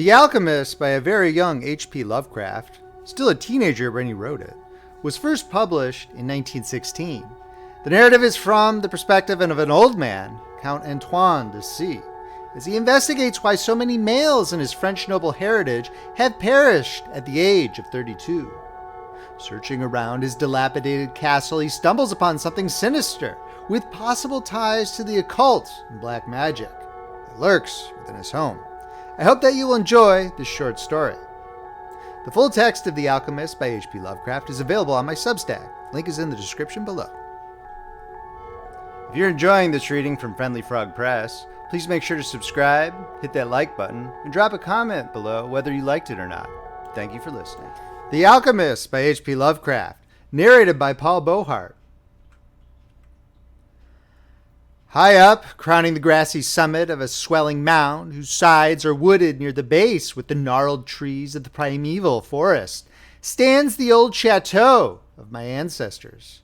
The Alchemist, by a very young H.P. Lovecraft, still a teenager when he wrote it, was first published in 1916. The narrative is from the perspective of an old man, Count Antoine de C, as he investigates why so many males in his French noble heritage have perished at the age of 32. Searching around his dilapidated castle, he stumbles upon something sinister, with possible ties to the occult and black magic. It lurks within his home. I hope that you will enjoy this short story. The full text of The Alchemist by H.P. Lovecraft is available on my Substack. Link is in the description below. If you're enjoying this reading from Friendly Frog Press, please make sure to subscribe, hit that like button, and drop a comment below whether you liked it or not. Thank you for listening. The Alchemist by H.P. Lovecraft, narrated by Beauheart. High up, crowning the grassy summit of a swelling mound, whose sides are wooded near the base with the gnarled trees of the primeval forest, stands the old chateau of my ancestors.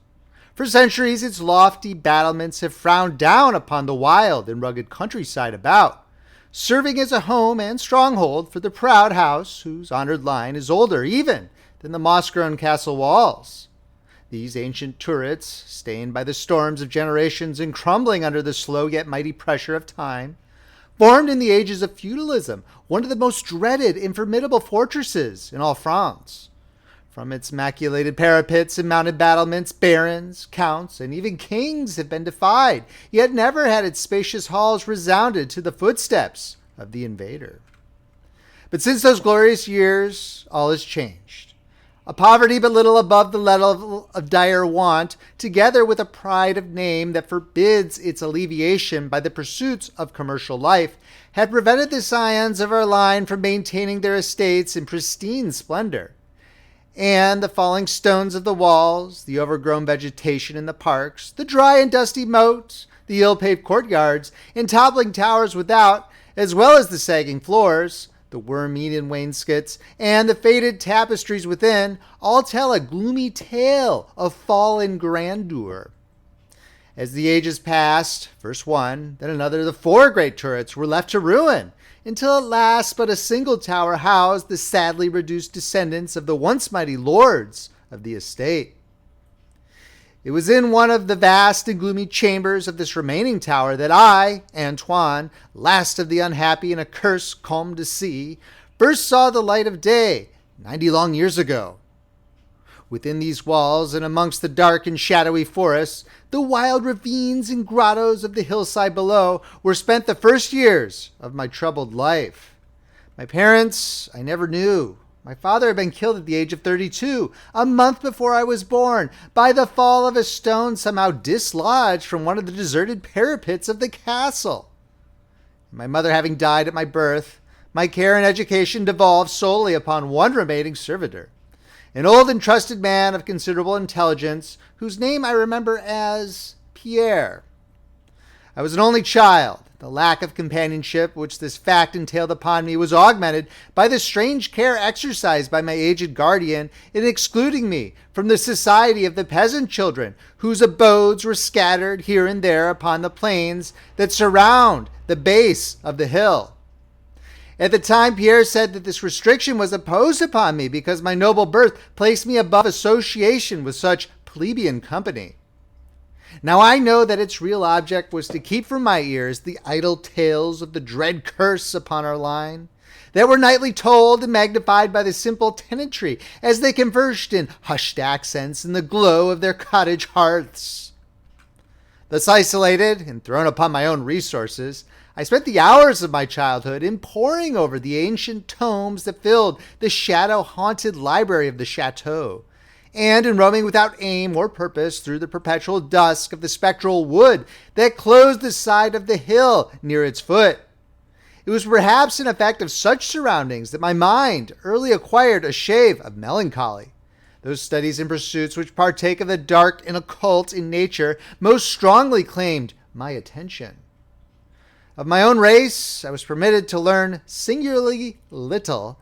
For centuries, its lofty battlements have frowned down upon the wild and rugged countryside about, serving as a home and stronghold for the proud house whose honored line is older even than the moss-grown castle walls. These ancient turrets, stained by the storms of generations and crumbling under the slow yet mighty pressure of time, formed in the ages of feudalism one of the most dreaded and formidable fortresses in all France. From its maculated parapets and mounted battlements, barons, counts, and even kings have been defied, yet never had its spacious halls resounded to the footsteps of the invader. But since those glorious years, all has changed. A poverty but little above the level of dire want, together with a pride of name that forbids its alleviation by the pursuits of commercial life, had prevented the scions of our line from maintaining their estates in pristine splendor. And the falling stones of the walls, the overgrown vegetation in the parks, the dry and dusty moats, the ill-paved courtyards, and toppling towers without, as well as the sagging floors, the worm-eaten wainscots, and the faded tapestries within, all tell a gloomy tale of fallen grandeur. As the ages passed, first one, then another, the four great turrets were left to ruin, until at last but a single tower housed the sadly reduced descendants of the once mighty lords of the estate. It was in one of the vast and gloomy chambers of this remaining tower that I, Antoine, last of the unhappy and accursed Comte de C, first saw the light of day 90 long years ago. Within these walls and amongst the dark and shadowy forests, the wild ravines and grottos of the hillside below, were spent the first years of my troubled life. My parents I never knew. My father had been killed at the age of 32, a month before I was born, by the fall of a stone somehow dislodged from one of the deserted parapets of the castle. My mother having died at my birth, my care and education devolved solely upon one remaining servitor, an old and trusted man of considerable intelligence, whose name I remember as Pierre. I was an only child. The lack of companionship which this fact entailed upon me was augmented by the strange care exercised by my aged guardian in excluding me from the society of the peasant children, whose abodes were scattered here and there upon the plains that surround the base of the hill. At the time, Pierre said that this restriction was imposed upon me because my noble birth placed me above association with such plebeian company. Now I know that its real object was to keep from my ears the idle tales of the dread curse upon our line, that were nightly told and magnified by the simple tenantry as they conversed in hushed accents in the glow of their cottage hearths. Thus isolated and thrown upon my own resources, I spent the hours of my childhood in poring over the ancient tomes that filled the shadow-haunted library of the chateau, and in roaming without aim or purpose through the perpetual dusk of the spectral wood that closed the side of the hill near its foot. It was perhaps an effect of such surroundings that my mind early acquired a shade of melancholy. Those studies and pursuits which partake of the dark and occult in nature most strongly claimed my attention. Of my own race, I was permitted to learn singularly little,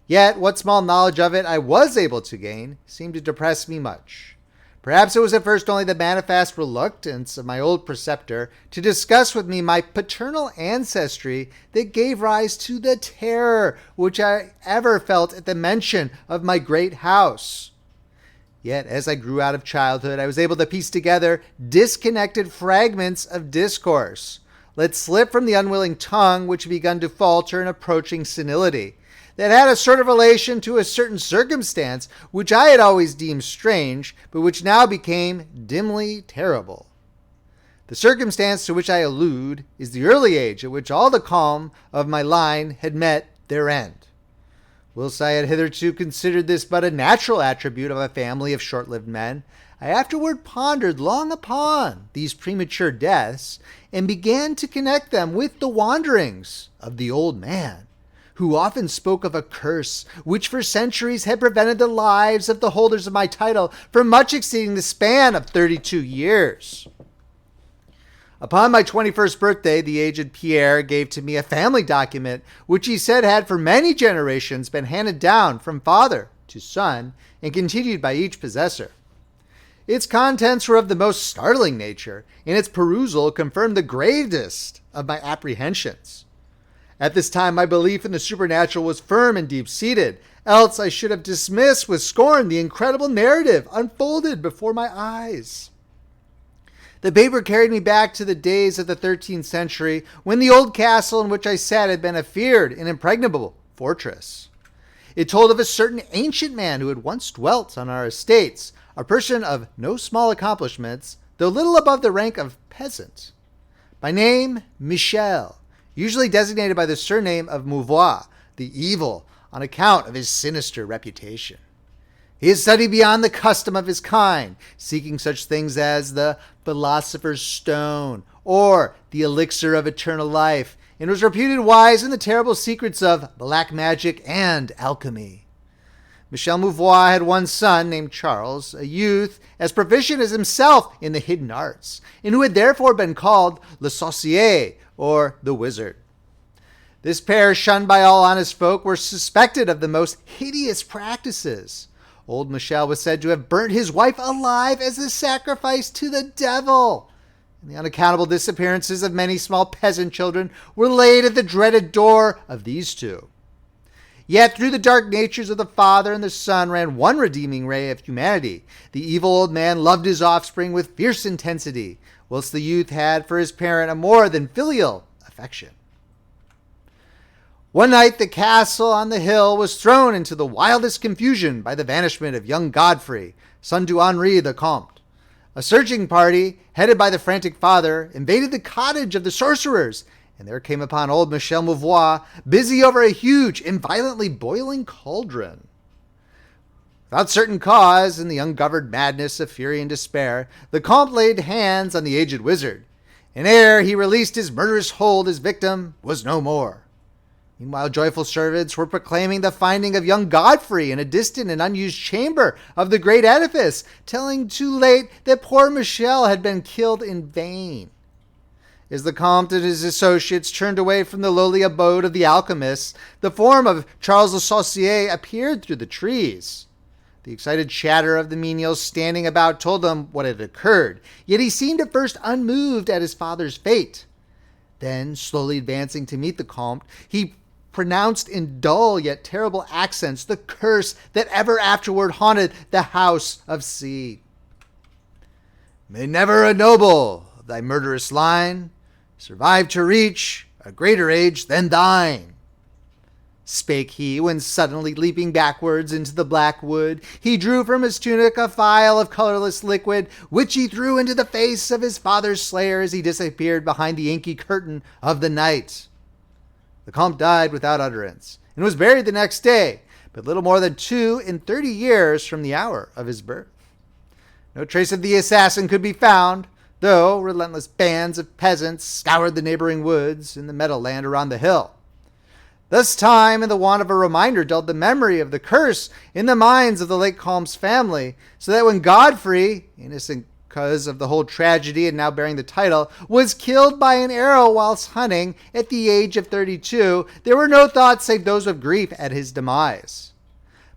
yet what small knowledge of it I was able to gain seemed to depress me much. Perhaps it was at first only the manifest reluctance of my old preceptor to discuss with me my paternal ancestry that gave rise to the terror which I ever felt at the mention of my great house. Yet, as I grew out of childhood, I was able to piece together disconnected fragments of discourse, let slip from the unwilling tongue which had begun to falter in approaching senility, that had a sort of relation to a certain circumstance which I had always deemed strange, but which now became dimly terrible. The circumstance to which I allude is the early age at which all the calm of my line had met their end. Whilst I had hitherto considered this but a natural attribute of a family of short-lived men, I afterward pondered long upon these premature deaths and began to connect them with the wanderings of the old man, who often spoke of a curse which for centuries had prevented the lives of the holders of my title from much exceeding the span of 32 years. Upon my 21st birthday, the aged Pierre gave to me a family document which he said had for many generations been handed down from father to son and continued by each possessor. Its contents were of the most startling nature, and its perusal confirmed the gravest of my apprehensions. At this time, my belief in the supernatural was firm and deep-seated, else I should have dismissed with scorn the incredible narrative unfolded before my eyes. The paper carried me back to the days of the 13th century, when the old castle in which I sat had been a feared and impregnable fortress. It told of a certain ancient man who had once dwelt on our estates, a person of no small accomplishments, though little above the rank of peasant. By name, Michel, usually designated by the surname of Mouvois, the evil, on account of his sinister reputation. He had studied beyond the custom of his kind, seeking such things as the philosopher's stone or the elixir of eternal life, and was reputed wise in the terrible secrets of black magic and alchemy. Michel Mouvois had one son named Charles, a youth as proficient as himself in the hidden arts, and who had therefore been called le sorcier, or the wizard. This pair, shunned by all honest folk, were suspected of the most hideous practices. Old Michel was said to have burnt his wife alive as a sacrifice to the devil, and the unaccountable disappearances of many small peasant children were laid at the dreaded door of these two. Yet through the dark natures of the father and the son ran one redeeming ray of humanity. The evil old man loved his offspring with fierce intensity, whilst the youth had for his parent a more than filial affection. One night the castle on the hill was thrown into the wildest confusion by the vanishment of young Godfrey, son to Henri the Comte. A searching party, headed by the frantic father, invaded the cottage of the sorcerers, and there came upon old Michel Mouvois, busy over a huge and violently boiling cauldron. Without certain cause, in the ungoverned madness of fury and despair, the Comte laid hands on the aged wizard, and ere he released his murderous hold, his victim was no more. Meanwhile, joyful servants were proclaiming the finding of young Godfrey in a distant and unused chamber of the great edifice, telling too late that poor Michel had been killed in vain. As the Comte and his associates turned away from the lowly abode of the alchemist, the form of Charles le Sorcier appeared through the trees. The excited chatter of the menials standing about told them what had occurred, yet he seemed at first unmoved at his father's fate. Then, slowly advancing to meet the Comte, he pronounced in dull yet terrible accents the curse that ever afterward haunted the house of C. May never a noble of thy murderous line survive to reach a greater age than thine, spake he, when suddenly leaping backwards into the black wood, he drew from his tunic a phial of colorless liquid, which he threw into the face of his father's slayer as he disappeared behind the inky curtain of the night. The Comte died without utterance, and was buried the next day, but little more than 32 years from the hour of his birth. No trace of the assassin could be found, though relentless bands of peasants scoured the neighboring woods and the meadowland around the hill. Thus time and the want of a reminder dulled the memory of the curse in the minds of the late Comte's family, so that when Godfrey, innocent cause of the whole tragedy and now bearing the title, was killed by an arrow whilst hunting at the age of 32, there were no thoughts save those of grief at his demise.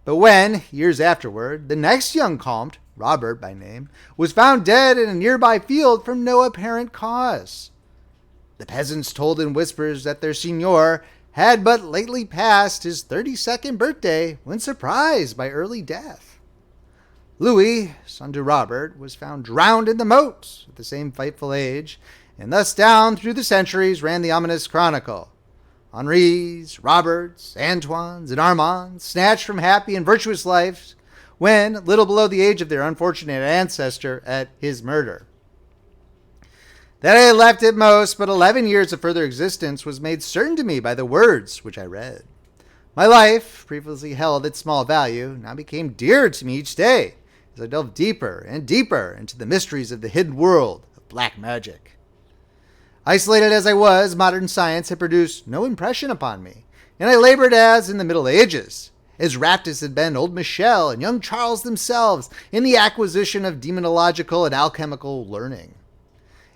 But when, years afterward, the next young Comte, Robert by name, was found dead in a nearby field from no apparent cause. The peasants told in whispers that their signor had but lately passed his 32nd birthday when surprised by early death. Louis, son to Robert, was found drowned in the moat at the same frightful age, and thus down through the centuries ran the ominous chronicle. Henri's, Robert's, Antoine's, and Armand's, snatched from happy and virtuous life when little below the age of their unfortunate ancestor at his murder. That I had left at most but 11 years of further existence was made certain to me by the words which I read. My life, previously held at small value, now became dearer to me each day as I delved deeper and deeper into the mysteries of the hidden world of black magic. Isolated as I was, modern science had produced no impression upon me, and I labored as in the Middle Ages, as rapt as had been old Michel and young Charles themselves in the acquisition of demonological and alchemical learning.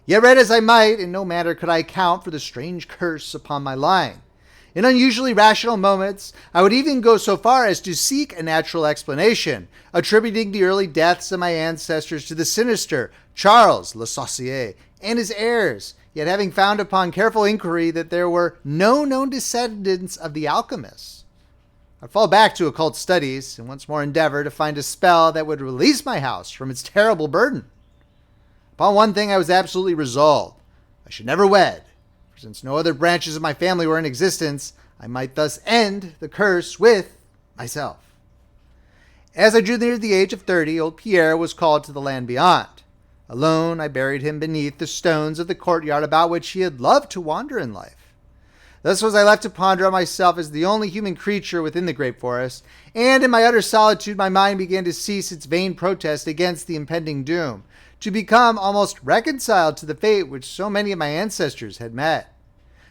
Yet read as I might, in no manner could I account for the strange curse upon my line. In unusually rational moments, I would even go so far as to seek a natural explanation, attributing the early deaths of my ancestors to the sinister Charles Le Saucier and his heirs, yet having found upon careful inquiry that there were no known descendants of the Alchemists. I'd fall back to occult studies and once more endeavor to find a spell that would release my house from its terrible burden. Upon one thing I was absolutely resolved. I should never wed, for since no other branches of my family were in existence, I might thus end the curse with myself. As I drew near the age of 30, old Pierre was called to the land beyond. Alone, I buried him beneath the stones of the courtyard about which he had loved to wander in life. Thus was I left to ponder on myself as the only human creature within the great forest, and in my utter solitude my mind began to cease its vain protest against the impending doom, to become almost reconciled to the fate which so many of my ancestors had met.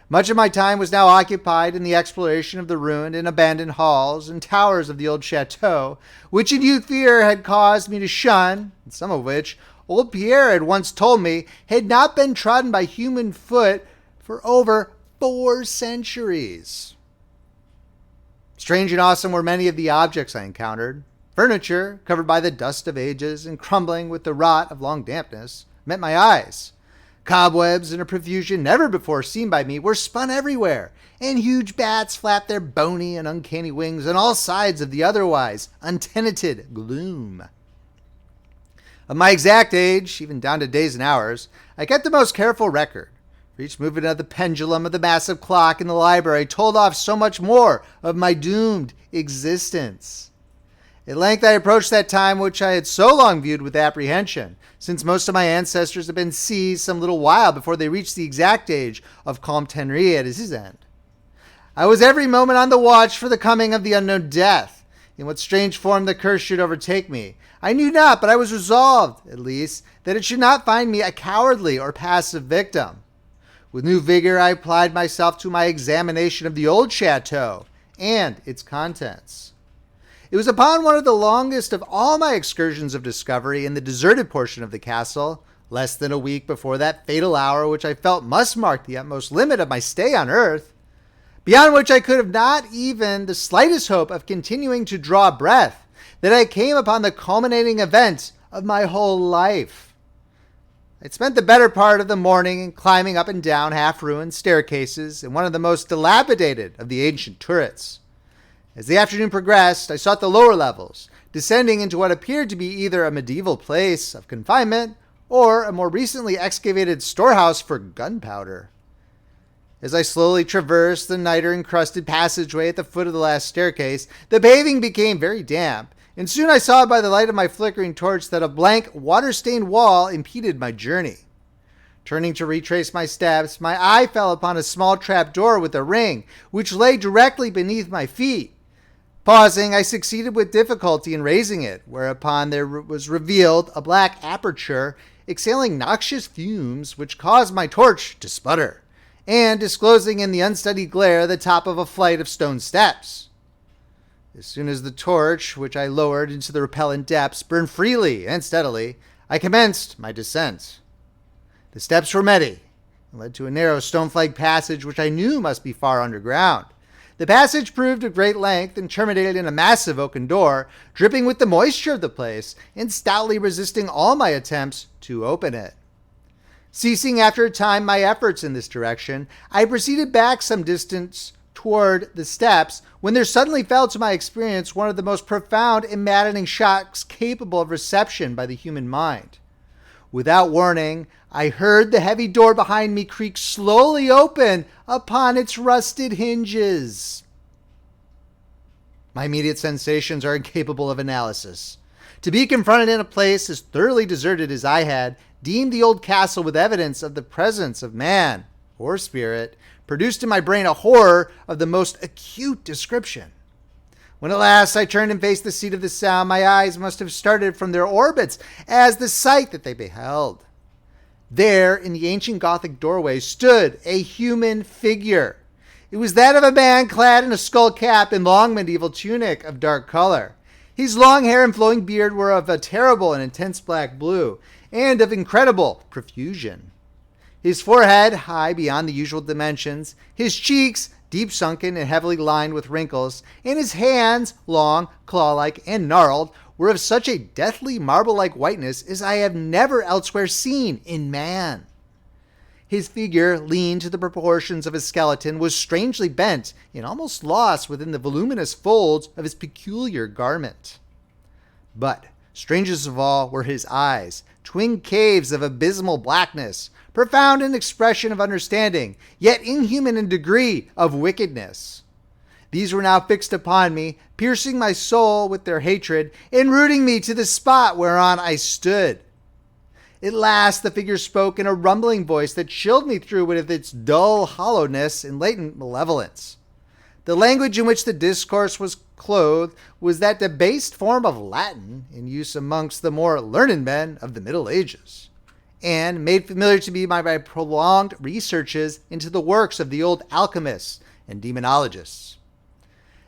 Much of my time was now occupied in the exploration of the ruined and abandoned halls and towers of the old chateau, which in youth fear had caused me to shun, and some of which old Pierre had once told me had not been trodden by human foot for over 4 centuries. Strange and awesome were many of the objects I encountered. Furniture, covered by the dust of ages and crumbling with the rot of long dampness, met my eyes. Cobwebs in a profusion never before seen by me were spun everywhere, and huge bats flapped their bony and uncanny wings on all sides of the otherwise untenanted gloom. Of my exact age, even down to days and hours, I kept the most careful record. For each movement of the pendulum of the massive clock in the library told off so much more of my doomed existence. At length I approached that time which I had so long viewed with apprehension, since most of my ancestors had been seized some little while before they reached the exact age of Comte Henri at his end. I was every moment on the watch for the coming of the unknown death. In what strange form the curse should overtake me, I knew not, but I was resolved, at least, that it should not find me a cowardly or passive victim. With new vigor I applied myself to my examination of the old chateau and its contents. It was upon one of the longest of all my excursions of discovery in the deserted portion of the castle, less than a week before that fatal hour which I felt must mark the utmost limit of my stay on earth, beyond which I could have not even the slightest hope of continuing to draw breath, that I came upon the culminating event of my whole life. I'd spent the better part of the morning in climbing up and down half-ruined staircases in one of the most dilapidated of the ancient turrets. As the afternoon progressed, I sought the lower levels, descending into what appeared to be either a medieval place of confinement or a more recently excavated storehouse for gunpowder. As I slowly traversed the niter-encrusted passageway at the foot of the last staircase, the paving became very damp, and soon I saw by the light of my flickering torch that a blank, water-stained wall impeded my journey. Turning to retrace my steps, my eye fell upon a small trapdoor with a ring, which lay directly beneath my feet. Pausing, I succeeded with difficulty in raising it, whereupon there was revealed a black aperture exhaling noxious fumes which caused my torch to sputter, and disclosing in the unsteady glare the top of a flight of stone steps. As soon as the torch, which I lowered into the repellent depths, burned freely and steadily, I commenced my descent. The steps were many, and led to a narrow stone-flagged passage which I knew must be far underground. The passage proved of great length and terminated in a massive oaken door, dripping with the moisture of the place and stoutly resisting all my attempts to open it. Ceasing after a time my efforts in this direction, I proceeded back some distance toward the steps when there suddenly fell to my experience one of the most profound and maddening shocks capable of reception by the human mind. Without warning, I heard the heavy door behind me creak slowly open upon its rusted hinges. My immediate sensations are incapable of analysis. To be confronted in a place as thoroughly deserted as I had deemed the old castle with evidence of the presence of man or spirit produced in my brain a horror of the most acute description. When at last I turned and faced the seat of the sound, my eyes must have started from their orbits as the sight that they beheld. There, in the ancient Gothic doorway, stood a human figure. It was that of a man clad in a skull cap and long medieval tunic of dark color. His long hair and flowing beard were of a terrible and intense black blue, and of incredible profusion. His forehead, high beyond the usual dimensions, his cheeks, deep sunken and heavily lined with wrinkles, and his hands, long, claw-like, and gnarled, were of such a deathly marble-like whiteness as I have never elsewhere seen in man. His figure, lean to the proportions of his skeleton, was strangely bent and almost lost within the voluminous folds of his peculiar garment. But, strangest of all, were his eyes, twin caves of abysmal blackness, profound in expression of understanding, yet inhuman in degree of wickedness. These were now fixed upon me, piercing my soul with their hatred, and rooting me to the spot whereon I stood. At last the figure spoke in a rumbling voice that chilled me through with its dull hollowness and latent malevolence. The language in which the discourse was clothed was that debased form of Latin in use amongst the more learned men of the Middle Ages, and made familiar to me by my prolonged researches into the works of the old alchemists and demonologists.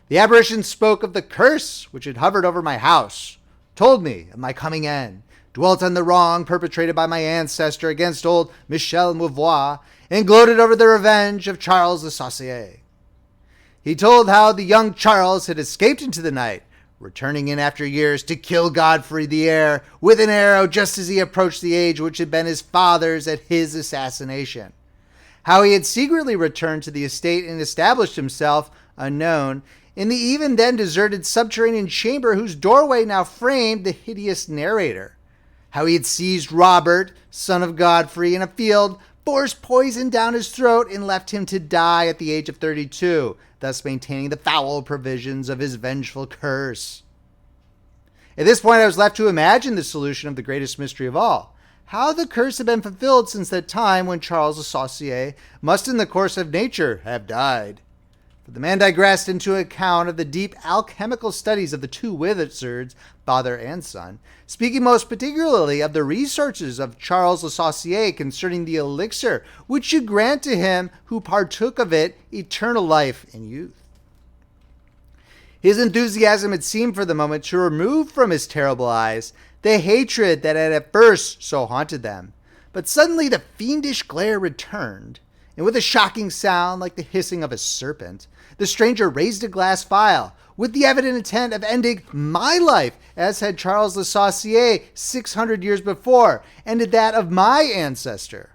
The apparition spoke of the curse which had hovered over my house, told me of my coming end, dwelt on the wrong perpetrated by my ancestor against old Michel Mouvois, and gloated over the revenge of Charles de C. He told how the young Charles had escaped into the night, returning in after years to kill Godfrey the heir with an arrow just as he approached the age which had been his father's at his assassination. How he had secretly returned to the estate and established himself, unknown, in the even then deserted subterranean chamber whose doorway now framed the hideous narrator. How he had seized Robert, son of Godfrey, in a field, forced poison down his throat, and left him to die at the age of 32, thus maintaining the foul provisions of his vengeful curse. At this point, I was left to imagine the solution of the greatest mystery of all. How the curse had been fulfilled since that time when Charles de C must in the course of nature have died. For the man digressed into an account of the deep alchemical studies of the two wizards, father and son, speaking most particularly of the researches of Charles de C concerning the elixir which should grant to him who partook of it eternal life and youth. His enthusiasm had seemed for the moment to remove from his terrible eyes the hatred that had at first so haunted them, but suddenly the fiendish glare returned, and with a shocking sound like the hissing of a serpent, the stranger raised a glass vial with the evident intent of ending my life, as had Charles de C 600 years before ended that of my ancestor.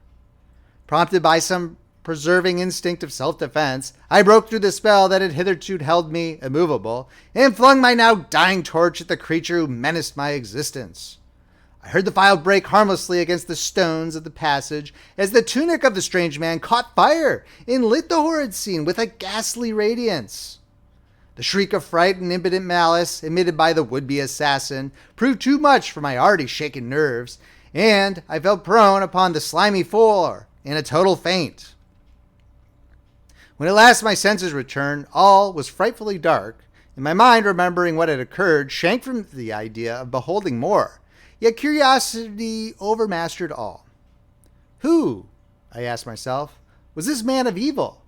Prompted by some preserving instinct of self-defense, I broke through the spell that had hitherto held me immovable, and flung my now dying torch at the creature who menaced my existence. I heard the vial break harmlessly against the stones of the passage as the tunic of the strange man caught fire and lit the horrid scene with a ghastly radiance. The shriek of fright and impotent malice emitted by the would-be assassin proved too much for my already shaken nerves, and I fell prone upon the slimy floor in a total faint. When at last my senses returned, all was frightfully dark, and my mind, remembering what had occurred, shrank from the idea of beholding more. Yet curiosity overmastered all. Who, I asked myself, was this man of evil?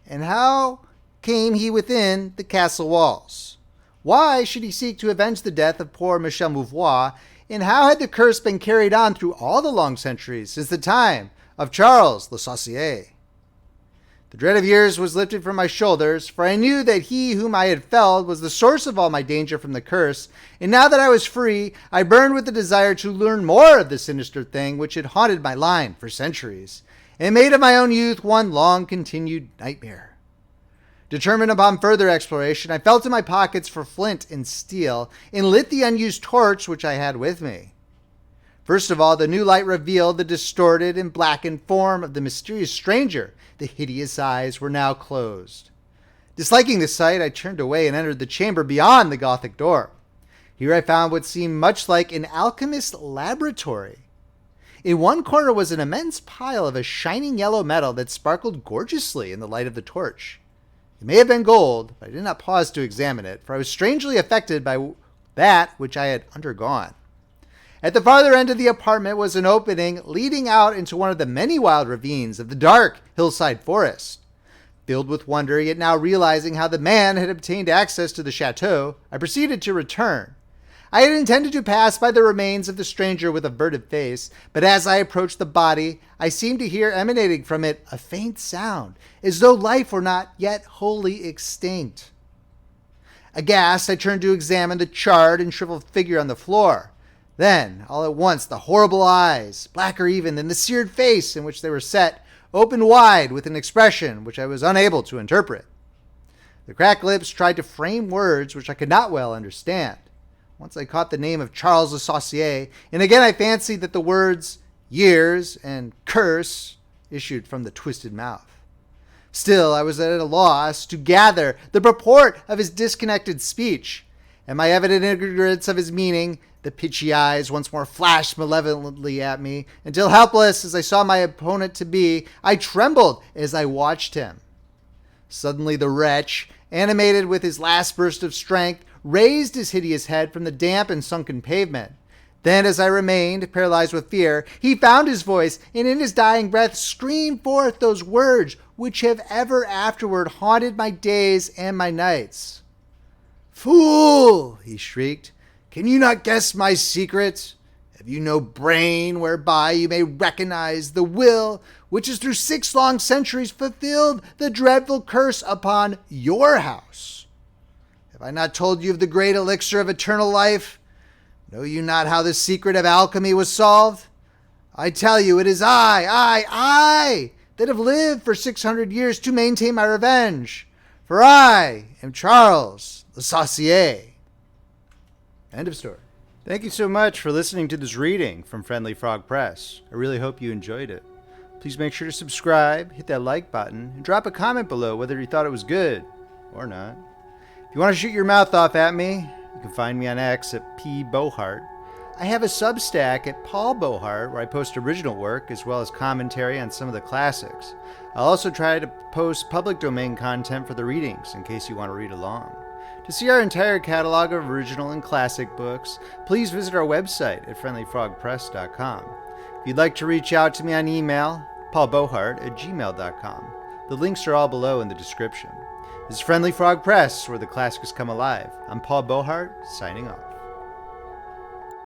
And how came he within the castle walls? Why should he seek to avenge the death of poor Michel Mouvois? And how had the curse been carried on through all the long centuries since the time of Charles de C? The dread of years was lifted from my shoulders, for I knew that he whom I had felled was the source of all my danger from the curse, and now that I was free, I burned with the desire to learn more of the sinister thing which had haunted my line for centuries, and made of my own youth one long-continued nightmare. Determined upon further exploration, I felt in my pockets for flint and steel, and lit the unused torch which I had with me. First of all, the new light revealed the distorted and blackened form of the mysterious stranger. The hideous eyes were now closed. Disliking the sight, I turned away and entered the chamber beyond the Gothic door. Here I found what seemed much like an alchemist's laboratory. In one corner was an immense pile of a shining yellow metal that sparkled gorgeously in the light of the torch. It may have been gold, but I did not pause to examine it, for I was strangely affected by that which I had undergone. At the farther end of the apartment was an opening leading out into one of the many wild ravines of the dark hillside forest. Filled with wonder, yet now realizing how the man had obtained access to the chateau, I proceeded to return. I had intended to pass by the remains of the stranger with averted face, but as I approached the body, I seemed to hear emanating from it a faint sound, as though life were not yet wholly extinct. Aghast, I turned to examine the charred and shriveled figure on the floor. Then, all at once, the horrible eyes, blacker even than the seared face in which they were set, opened wide with an expression which I was unable to interpret. The cracked lips tried to frame words which I could not well understand. Once I caught the name of Charles Le Saucier, and again I fancied that the words years and curse issued from the twisted mouth. Still, I was at a loss to gather the purport of his disconnected speech, and my evident ignorance of his meaning. The pitchy eyes once more flashed malevolently at me, until helpless as I saw my opponent to be, I trembled as I watched him. Suddenly the wretch, animated with his last burst of strength, raised his hideous head from the damp and sunken pavement. Then, as I remained, paralyzed with fear, he found his voice, and in his dying breath screamed forth those words which have ever afterward haunted my days and my nights. "Fool!" he shrieked. "Can you not guess my secret? Have you no brain whereby you may recognize the will which has through 6 long centuries fulfilled the dreadful curse upon your house? Have I not told you of the great elixir of eternal life? Know you not how the secret of alchemy was solved? I tell you, it is I, that have lived for 600 years to maintain my revenge. For I am Charles Le Saucier." End of story. Thank you so much for listening to this reading from Friendly Frog Press. I really hope you enjoyed it. Please make sure to subscribe, hit that like button, and drop a comment below whether you thought it was good or not. If you want to shoot your mouth off at me, you can find me on X at Beauheart. I have a Substack at Paul Beauheart where I post original work as well as commentary on some of the classics. I'll also try to post public domain content for the readings in case you want to read along. To see our entire catalog of original and classic books, please visit our website at friendlyfrogpress.com. If you'd like to reach out to me on email, paulbeauheart@gmail.com. The links are all below in the description. This is Friendly Frog Press, where the classics come alive. I'm Paul Beauheart, signing off.